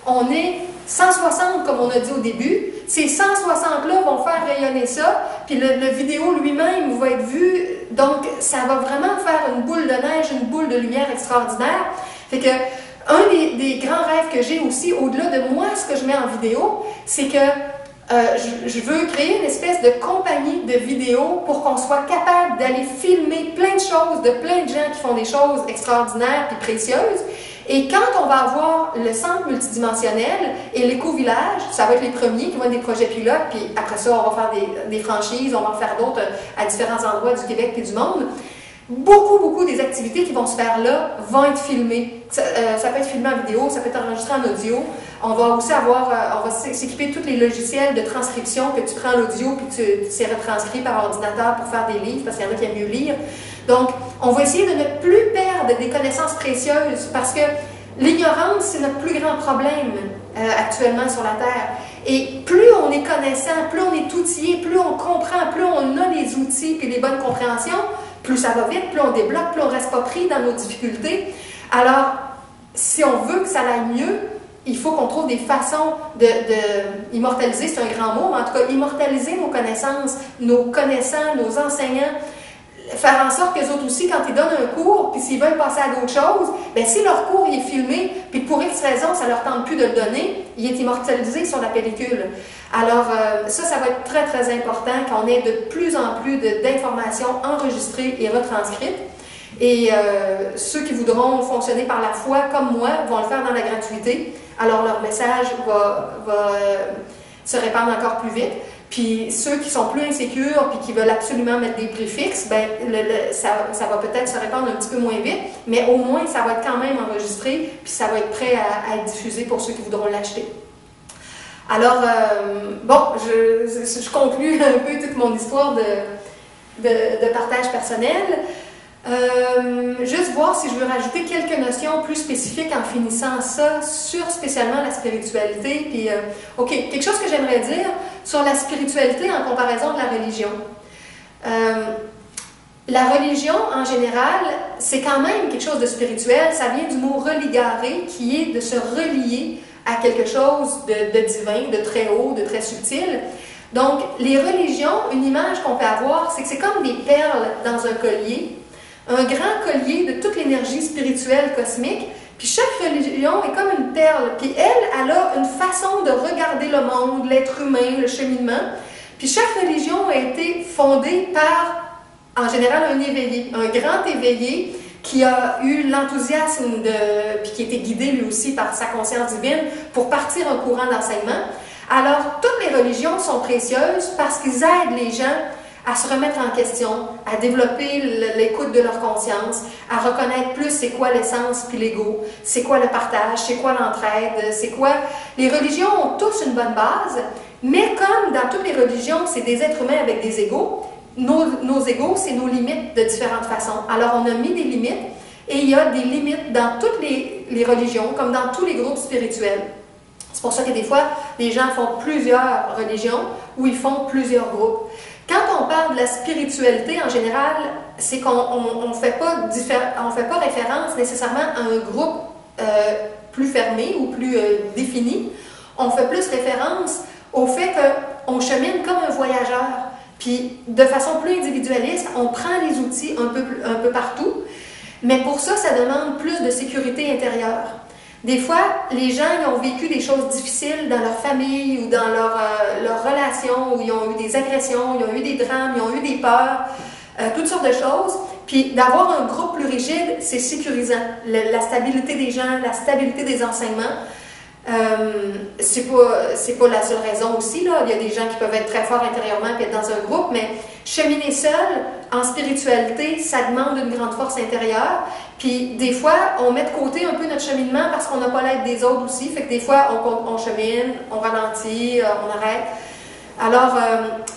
on est 160 comme on a dit au début. Ces 160-là vont faire rayonner ça, puis le vidéo lui-même va être vu, donc ça va vraiment faire une boule de neige, une boule de lumière extraordinaire. Fait que un des grands rêves que j'ai aussi, au-delà de moi, ce que je mets en vidéo, c'est que je veux créer une espèce de compagnie de vidéos pour qu'on soit capable d'aller filmer plein de choses, de plein de gens qui font des choses extraordinaires et précieuses. Et quand on va avoir le centre multidimensionnel et l'éco-village, ça va être les premiers qui vont être des projets pilotes, puis après ça, on va faire des franchises, on va en faire d'autres à différents endroits du Québec et du monde. Beaucoup des activités qui vont se faire là vont être filmées. Ça peut être filmé en vidéo, ça peut être enregistré en audio. On va aussi avoir, on va s'équiper de tous les logiciels de transcription que tu prends l'audio puis c'est retranscrit par ordinateur pour faire des livres, parce qu'il y en a qui aiment mieux lire. Donc, on va essayer de ne plus perdre des connaissances précieuses parce que l'ignorance, c'est notre plus grand problème actuellement sur la Terre. Et plus on est connaissant, plus on est outillé, plus on comprend, plus on a les outils et les bonnes compréhensions, plus ça va vite, plus on débloque, plus on ne reste pas pris dans nos difficultés. Alors, si on veut que ça aille mieux, il faut qu'on trouve des façons immortaliser, c'est un grand mot, mais en tout cas, immortaliser nos connaissances, nos connaissants, nos enseignants, faire en sorte qu'eux autres aussi, quand ils donnent un cours, puis s'ils veulent passer à d'autres choses, bien, si leur cours il est filmé, puis pour X raison, ça ne leur tente plus de le donner, il est immortalisé sur la pellicule. Alors, ça va être très important qu'on ait de plus en plus d'informations enregistrées et retranscrites. Et ceux qui voudront fonctionner par la foi, comme moi, vont le faire dans la gratuité. Alors, leur message va se répandre encore plus vite. Puis ceux qui sont plus insécures puis qui veulent absolument mettre des prix fixes, ben, ça va peut-être se répandre un petit peu moins vite, mais au moins ça va être quand même enregistré puis ça va être prêt à être diffusé pour ceux qui voudront l'acheter. Alors, bon, je conclue un peu toute mon histoire de partage personnel. Juste voir si je veux rajouter quelques notions plus spécifiques en finissant ça sur spécialement la spiritualité. Puis, OK, quelque chose que j'aimerais dire sur la spiritualité en comparaison de la religion. La religion, en général, c'est quand même quelque chose de spirituel. Ça vient du mot religare, qui est de se relier à quelque chose de divin, de très haut, de très subtil. Donc, les religions, une image qu'on peut avoir, c'est que c'est comme des perles dans un collier. Un grand collier de toute l'énergie spirituelle cosmique, puis chaque religion est comme une perle, puis elle a une façon de regarder le monde, l'être humain, le cheminement, puis chaque religion a été fondée par, en général, un éveillé, un grand éveillé qui a eu l'enthousiasme puis qui a été guidé lui aussi par sa conscience divine pour partir un courant d'enseignement. Alors, toutes les religions sont précieuses parce qu'ils aident les gens à se remettre en question, à développer l'écoute de leur conscience, à reconnaître plus c'est quoi l'essence puis l'ego, c'est quoi le partage, c'est quoi l'entraide, c'est quoi... Les religions ont tous une bonne base, mais comme dans toutes les religions, c'est des êtres humains avec des égos, nos égos, c'est nos limites de différentes façons. Alors, on a mis des limites, et il y a des limites dans toutes les religions, comme dans tous les groupes spirituels. C'est pour ça que des fois, les gens font plusieurs religions, ou ils font plusieurs groupes. Quand on parle de la spiritualité, en général, c'est qu'on ne fait pas référence nécessairement à un groupe plus fermé ou plus défini. On fait plus référence au fait qu'on chemine comme un voyageur. Puis, de façon plus individualiste, on prend les outils un peu partout. Mais pour ça, ça demande plus de sécurité intérieure. Des fois, les gens ils ont vécu des choses difficiles dans leur famille ou dans leur relation, où ils ont eu des agressions, ils ont eu des drames, ils ont eu des peurs, toutes sortes de choses. Puis d'avoir un groupe plus rigide, c'est sécurisant. La stabilité des gens, la stabilité des enseignements, c'est pas la seule raison aussi, là. Il y a des gens qui peuvent être très forts intérieurement et être dans un groupe, mais cheminer seul en spiritualité, ça demande une grande force intérieure. Puis des fois, on met de côté un peu notre cheminement parce qu'on n'a pas l'aide des autres aussi. Fait que des fois, on chemine, on ralentit, on arrête. Alors,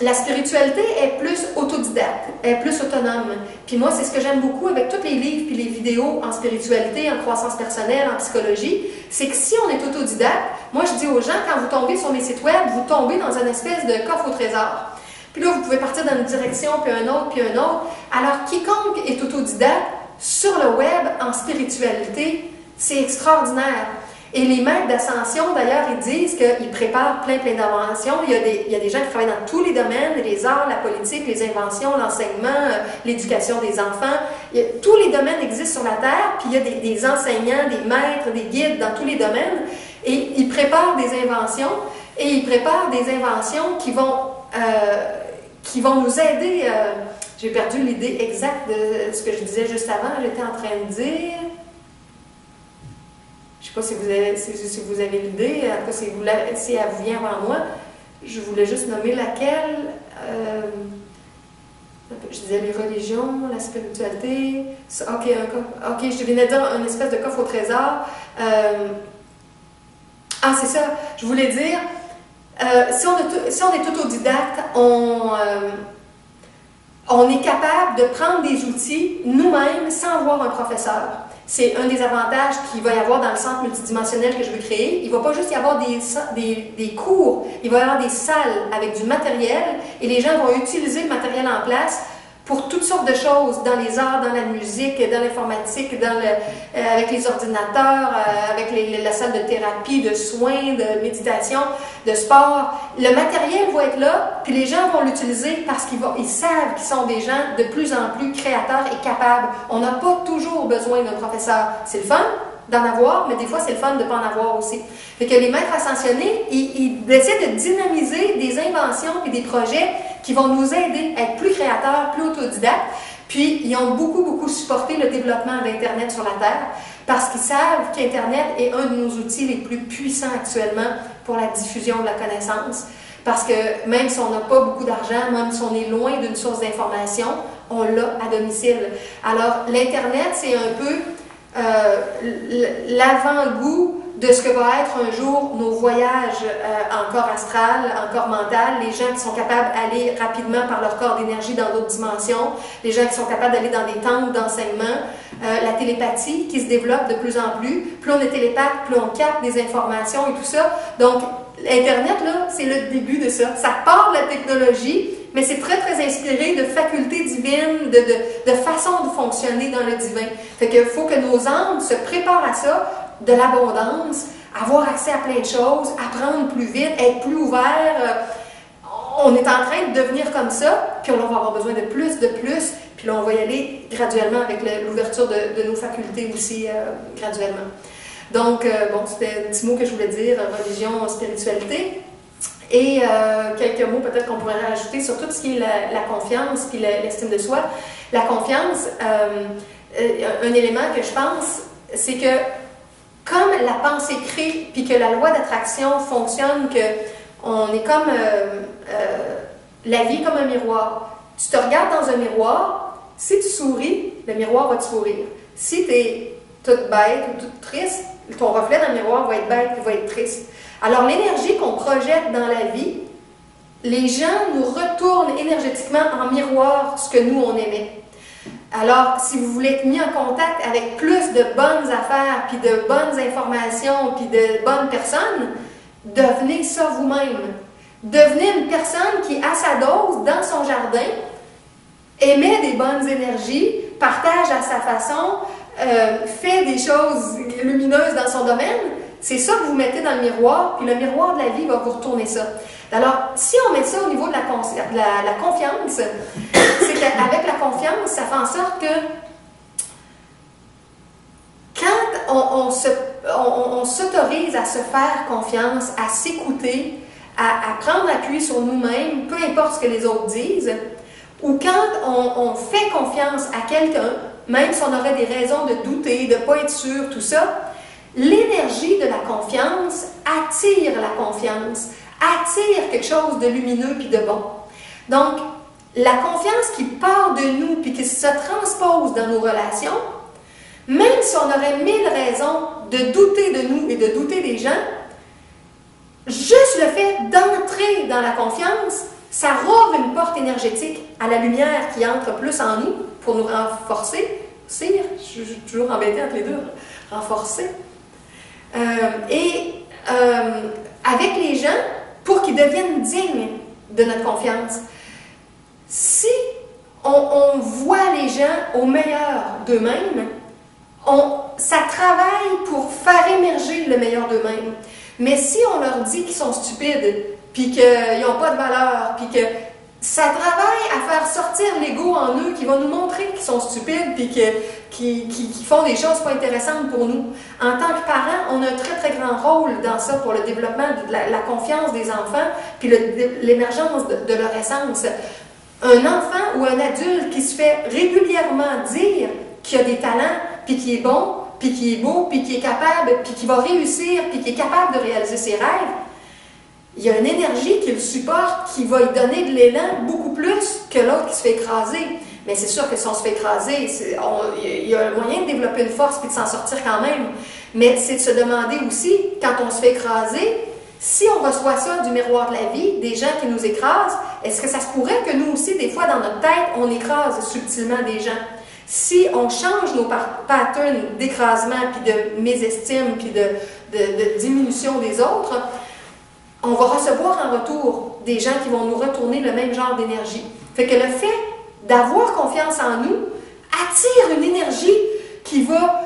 la spiritualité est plus autodidacte, est plus autonome. Puis moi, c'est ce que j'aime beaucoup avec tous les livres puis les vidéos en spiritualité, en croissance personnelle, en psychologie, c'est que si on est autodidacte, moi je dis aux gens, quand vous tombez sur mes sites web, vous tombez dans une espèce de coffre au trésor. Puis là, vous pouvez partir dans une direction, puis un autre, puis un autre. Alors, quiconque est autodidacte sur le web, en spiritualité, c'est extraordinaire. Et les maîtres d'ascension, d'ailleurs, ils disent qu'ils préparent plein d'inventions. Il y a des gens qui travaillent dans tous les domaines, les arts, la politique, les inventions, l'enseignement, l'éducation des enfants. Tous les domaines existent sur la Terre, puis il y a des enseignants, des maîtres, des guides dans tous les domaines. Et ils préparent des inventions, et ils préparent des inventions qui vont nous aider. J'ai perdu l'idée exacte de ce que je disais juste avant. J'étais en train de dire... Je ne sais pas si vous avez l'idée, si elle vous vient avant moi. Je voulais juste nommer laquelle. Je disais les religions, la spiritualité. Ok, je venais de dire une espèce de coffre au trésor. C'est ça. Je voulais dire, si on est autodidacte, on est capable de prendre des outils nous-mêmes sans avoir un professeur. C'est un des avantages qu'il va y avoir dans le centre multidimensionnel que je veux créer. Il ne va pas juste y avoir des cours, il va y avoir des salles avec du matériel et les gens vont utiliser le matériel en place pour toutes sortes de choses, dans les arts, dans la musique, dans l'informatique, avec les ordinateurs, avec la salle de thérapie, de soins, de méditation, de sport. Le matériel va être là, puis les gens vont l'utiliser parce qu'ils savent qu'ils sont des gens de plus en plus créateurs et capables. On n'a pas toujours besoin d'un professeur. C'est le fun d'en avoir, mais des fois, c'est le fun de ne pas en avoir aussi. Fait que les maîtres ascensionnés, ils essaient de dynamiser des inventions et des projets qui vont nous aider à être plus créateurs, plus autodidactes. Puis, ils ont beaucoup supporté le développement d'Internet sur la Terre parce qu'ils savent qu'Internet est un de nos outils les plus puissants actuellement pour la diffusion de la connaissance. Parce que même si on n'a pas beaucoup d'argent, même si on est loin d'une source d'information, on l'a à domicile. Alors, l'Internet, c'est un peu l'avant-goût de ce que va être un jour nos voyages en corps astral, en corps mental, les gens qui sont capables d'aller rapidement par leur corps d'énergie dans d'autres dimensions, les gens qui sont capables d'aller dans des temples d'enseignement, la télépathie qui se développe de plus en plus. Plus on est télépathe, plus on capte des informations et tout ça. Donc, Internet, là, c'est le début de ça. Ça part de la technologie, mais c'est très inspiré de facultés divines, de façon de fonctionner dans le divin. Fait qu'il faut que nos âmes se préparent à ça, de l'abondance, avoir accès à plein de choses, apprendre plus vite, être plus ouvert. On est en train de devenir comme ça, puis on va avoir besoin de plus, puis là on va y aller graduellement avec l'ouverture de nos facultés aussi, graduellement. Donc, c'était un petit mot que je voulais dire, religion, spiritualité. Et quelques mots peut-être qu'on pourrait rajouter sur tout ce qui est la confiance puis l'estime de soi. La confiance, un élément que je pense, c'est que comme la pensée crée, puis que la loi d'attraction fonctionne, qu'on est comme la vie comme un miroir. Tu te regardes dans un miroir, si tu souris, le miroir va te sourire. Si tu es toute bête ou toute triste, ton reflet dans le miroir va être bête, il va être triste. Alors l'énergie qu'on projette dans la vie, les gens nous retournent énergétiquement en miroir ce que nous on aimait. Alors, si vous voulez être mis en contact avec plus de bonnes affaires, puis de bonnes informations, puis de bonnes personnes, devenez ça vous-même. Devenez une personne qui, à sa dose, dans son jardin, émet des bonnes énergies, partage à sa façon, fait des choses lumineuses dans son domaine. C'est ça que vous mettez dans le miroir, puis le miroir de la vie va vous retourner ça. Alors, si on met ça au niveau de la confiance, c'est qu'avec la confiance, ça fait en sorte que quand on s'autorise à se faire confiance, à s'écouter, à prendre appui sur nous-mêmes, peu importe ce que les autres disent, ou quand on fait confiance à quelqu'un, même si on aurait des raisons de douter, de ne pas être sûr, tout ça, l'énergie de la confiance attire la confiance, attire quelque chose de lumineux puis de bon. Donc, la confiance qui part de nous puis qui se transpose dans nos relations, même si on aurait 1000 raisons de douter de nous et de douter des gens, juste le fait d'entrer dans la confiance, ça rouvre une porte énergétique à la lumière qui entre plus en nous pour nous renforcer. Je suis toujours embêtée entre les deux. Renforcer. Avec les gens, pour qu'ils deviennent dignes de notre confiance. Si on voit les gens au meilleur d'eux-mêmes, Ça travaille pour faire émerger le meilleur d'eux-mêmes. Mais si on leur dit qu'ils sont stupides, puis qu'ils n'ont pas de valeur, puis que ça travaille à faire sortir l'ego en eux, qui va nous montrer qu'ils sont stupides, puis qui font des choses pas intéressantes pour nous. En tant que parents, on a un très, très grand rôle dans ça pour le développement de la confiance des enfants, puis l'émergence de leur essence. Un enfant ou un adulte qui se fait régulièrement dire qu'il a des talents, puis qui est bon, puis qui est beau, puis qui est capable, puis qui va réussir, puis qui est capable de réaliser ses rêves, il y a une énergie qui le supporte, qui va lui donner de l'élan beaucoup plus que l'autre qui se fait écraser. Mais c'est sûr que si on se fait écraser, il y a un moyen de développer une force puis de s'en sortir quand même. Mais c'est de se demander aussi, quand on se fait écraser, si on reçoit ça du miroir de la vie, des gens qui nous écrasent, est-ce que ça se pourrait que nous aussi, des fois, dans notre tête, on écrase subtilement des gens? Si on change nos patterns d'écrasement, puis de mésestime, puis de diminution des autres, on va recevoir en retour des gens qui vont nous retourner le même genre d'énergie. Fait que le fait d'avoir confiance en nous attire une énergie qui va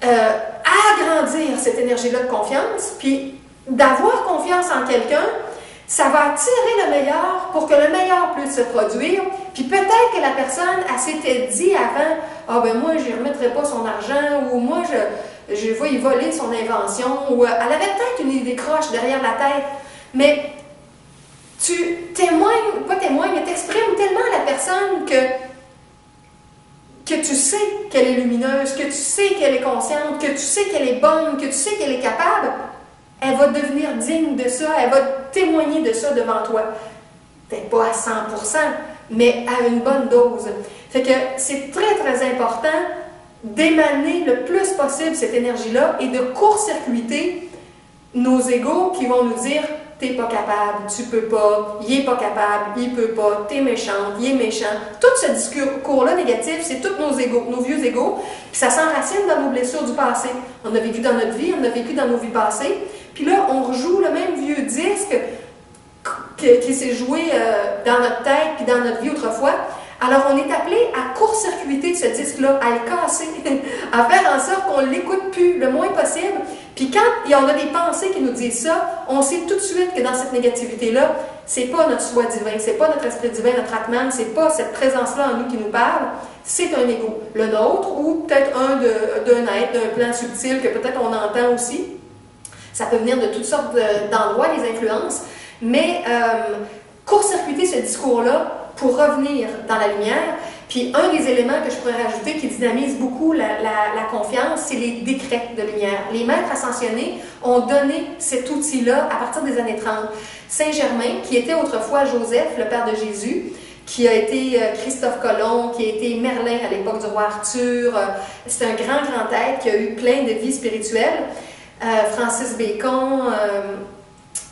agrandir cette énergie-là de confiance, puis d'avoir confiance en quelqu'un, ça va attirer le meilleur pour que le meilleur puisse se produire. Puis peut-être que la personne, elle s'était dit avant, « Ah ben moi, je ne remettrai pas son argent » ou « Moi, je vais y voler son invention » ou elle avait peut-être une idée croche derrière la tête. Mais tu témoignes, pas témoignes, mais t'exprimes tellement à la personne que tu sais qu'elle est lumineuse, que tu sais qu'elle est consciente, que tu sais qu'elle est bonne, que tu sais qu'elle est capable. Elle va devenir digne de ça, elle va témoigner de ça devant toi. Peut-être pas à 100%, mais à une bonne dose. Fait que c'est très, très important d'émaner le plus possible cette énergie-là et de court-circuiter nos égos qui vont nous dire « T'es pas capable, tu peux pas, il est pas capable, il peut pas, t'es méchante, il est méchant ». Tout ce discours-là négatif, c'est tous nos égos, nos vieux égos, puis ça s'enracine dans nos blessures du passé. On a vécu dans notre vie, on a vécu dans nos vies passées, puis là, on rejoue le même vieux disque qui s'est joué dans notre tête puis dans notre vie autrefois. Alors, on est appelé à court-circuiter ce disque-là, à le casser, à faire en sorte qu'on ne l'écoute plus le moins possible. Puis quand on a des pensées qui nous disent ça, on sait tout de suite que dans cette négativité-là, c'est pas notre soi divin, c'est pas notre esprit divin, notre Atman, c'est pas cette présence-là en nous qui nous parle, c'est un ego. Le nôtre, ou peut-être d'un être, d'un plan subtil que peut-être on entend aussi. Ça peut venir de toutes sortes d'endroits, les influences, mais court-circuiter ce discours-là pour revenir dans la lumière. Puis un des éléments que je pourrais rajouter qui dynamise beaucoup la confiance, c'est les décrets de lumière. Les maîtres ascensionnés ont donné cet outil-là à partir des années 30. Saint-Germain, qui était autrefois Joseph, le père de Jésus, qui a été Christophe Colomb, qui a été Merlin à l'époque du roi Arthur, c'est un grand être qui a eu plein de vies spirituelles. Francis Bacon,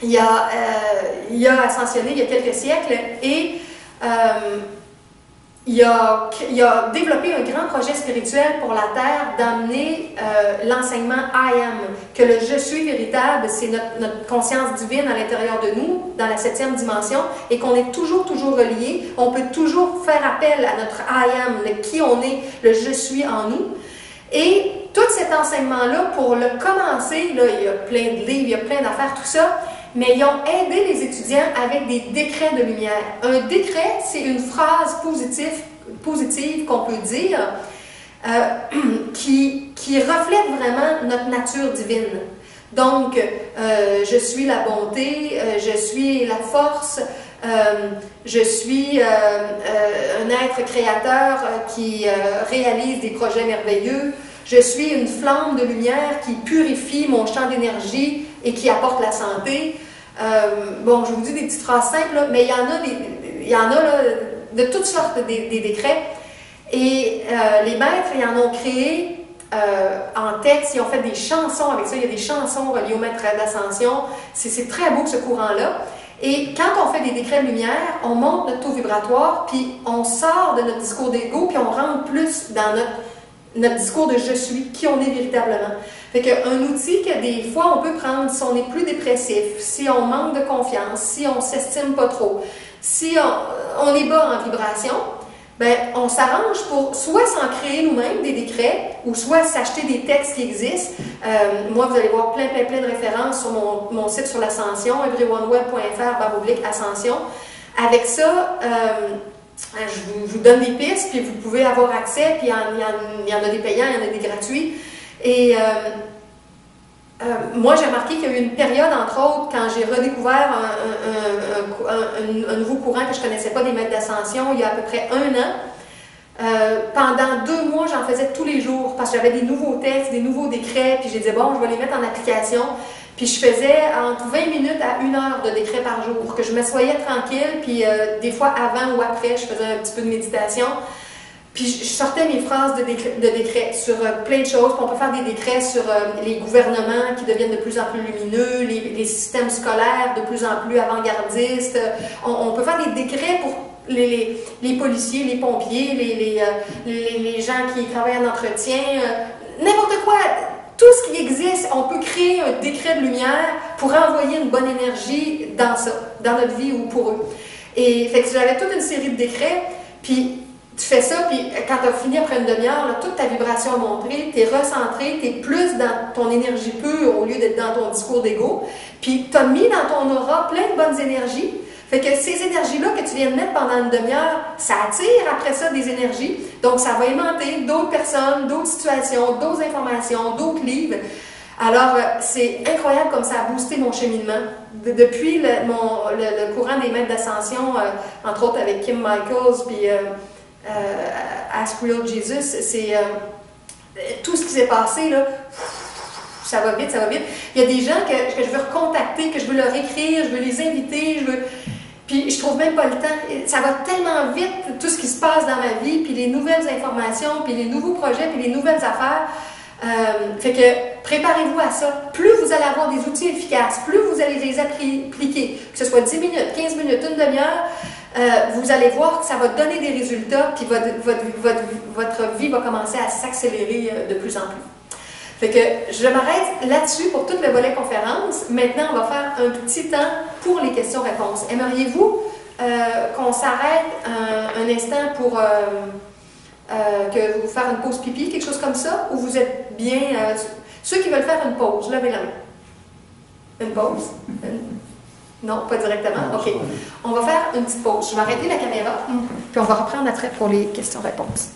il a ascensionné il y a quelques siècles et il a développé un grand projet spirituel pour la Terre d'amener l'enseignement I Am, que le Je suis véritable, c'est notre conscience divine à l'intérieur de nous, dans la 7e dimension, et qu'on est toujours relié. On peut toujours faire appel à notre I Am, le qui on est, le Je suis en nous. Et tout cet enseignement-là, pour le commencer, là, il y a plein de livres, il y a plein d'affaires, tout ça, mais ils ont aidé les étudiants avec des décrets de lumière. Un décret, c'est une phrase positive qu'on peut dire qui reflète vraiment notre nature divine. Donc, je suis la bonté, je suis la force, je suis un être créateur qui réalise des projets merveilleux. Je suis une flamme de lumière qui purifie mon champ d'énergie et qui apporte la santé. Bon, je vous dis des petites phrases simples, là, mais il y en a là, de toutes sortes des décrets. Et les maîtres, ils en ont créé en texte, ils ont fait des chansons avec ça. Il y a des chansons reliées aux maîtres d'ascension. C'est très beau ce courant-là. Et quand on fait des décrets de lumière, on monte notre taux vibratoire, puis on sort de notre discours d'ego, puis on rentre plus dans notre discours de « je suis », qui on est véritablement. Fait qu'un outil que des fois on peut prendre si on est plus dépressif, si on manque de confiance, si on ne s'estime pas trop, si on est bas en vibration, ben, on s'arrange pour soit s'en créer nous-mêmes des décrets, ou soit s'acheter des textes qui existent. Moi, vous allez voir plein de références sur mon site sur l'Ascension, everyoneWeb.fr/ascension. Avec ça, je vous donne des pistes, puis vous pouvez avoir accès, puis il y en a des payants, il y en a des gratuits. Et moi, j'ai remarqué qu'il y a eu une période, entre autres, quand j'ai redécouvert un nouveau courant que je ne connaissais pas des maîtres d'ascension, il y a à peu près 1 an. Pendant 2 mois, j'en faisais tous les jours, parce que j'avais des nouveaux textes, des nouveaux décrets, puis j'ai dit, bon, je vais les mettre en application. Puis je faisais entre 20 minutes à 1 heure de décret par jour, que je m'assoyais tranquille, puis des fois avant ou après, je faisais un petit peu de méditation. Puis je sortais mes phrases de décret sur plein de choses. Puis on peut faire des décrets sur les gouvernements qui deviennent de plus en plus lumineux, les systèmes scolaires de plus en plus avant-gardistes. On peut faire des décrets pour les policiers, les pompiers, les gens qui travaillent en entretien, n'importe quoi. Tout ce qui existe, on peut créer un décret de lumière pour envoyer une bonne énergie dans ça, dans notre vie ou pour eux. Et fait que j'avais toute une série de décrets, puis tu fais ça, puis quand tu as fini après une demi-heure, toute ta vibration est montée, tu es recentré, tu es plus dans ton énergie pure au lieu d'être dans ton discours d'ego, puis tu as mis dans ton aura plein de bonnes énergies. Fait que ces énergies-là que tu viens de mettre pendant une demi-heure, ça attire après ça des énergies. Donc, ça va aimanter d'autres personnes, d'autres situations, d'autres informations, d'autres livres. Alors, c'est incroyable comme ça a boosté mon cheminement. Depuis le courant des maîtres d'ascension, entre autres avec Kim Michaels, puis Ask Real Jesus, c'est tout ce qui s'est passé, là. Ça va vite, ça va vite. Il y a des gens que je veux recontacter, que je veux leur écrire, je veux les inviter, puis je trouve même pas le temps. Ça va tellement vite, tout ce qui se passe dans ma vie, puis les nouvelles informations, puis les nouveaux projets, puis les nouvelles affaires. Fait que préparez-vous à ça. Plus vous allez avoir des outils efficaces, plus vous allez les appliquer, que ce soit 10 minutes, 15 minutes, une demi-heure, vous allez voir que ça va donner des résultats, puis votre vie va commencer à s'accélérer de plus en plus. Fait que je m'arrête là-dessus pour tout le volet conférence. Maintenant, on va faire un petit temps pour les questions-réponses. Aimeriez-vous qu'on s'arrête un instant pour que vous faire une pause pipi, quelque chose comme ça, ou vous êtes bien... ceux qui veulent faire une pause, levez la main. Une pause? Non, pas directement? OK. On va faire une petite pause. Je vais arrêter la caméra, puis on va reprendre après pour les questions-réponses.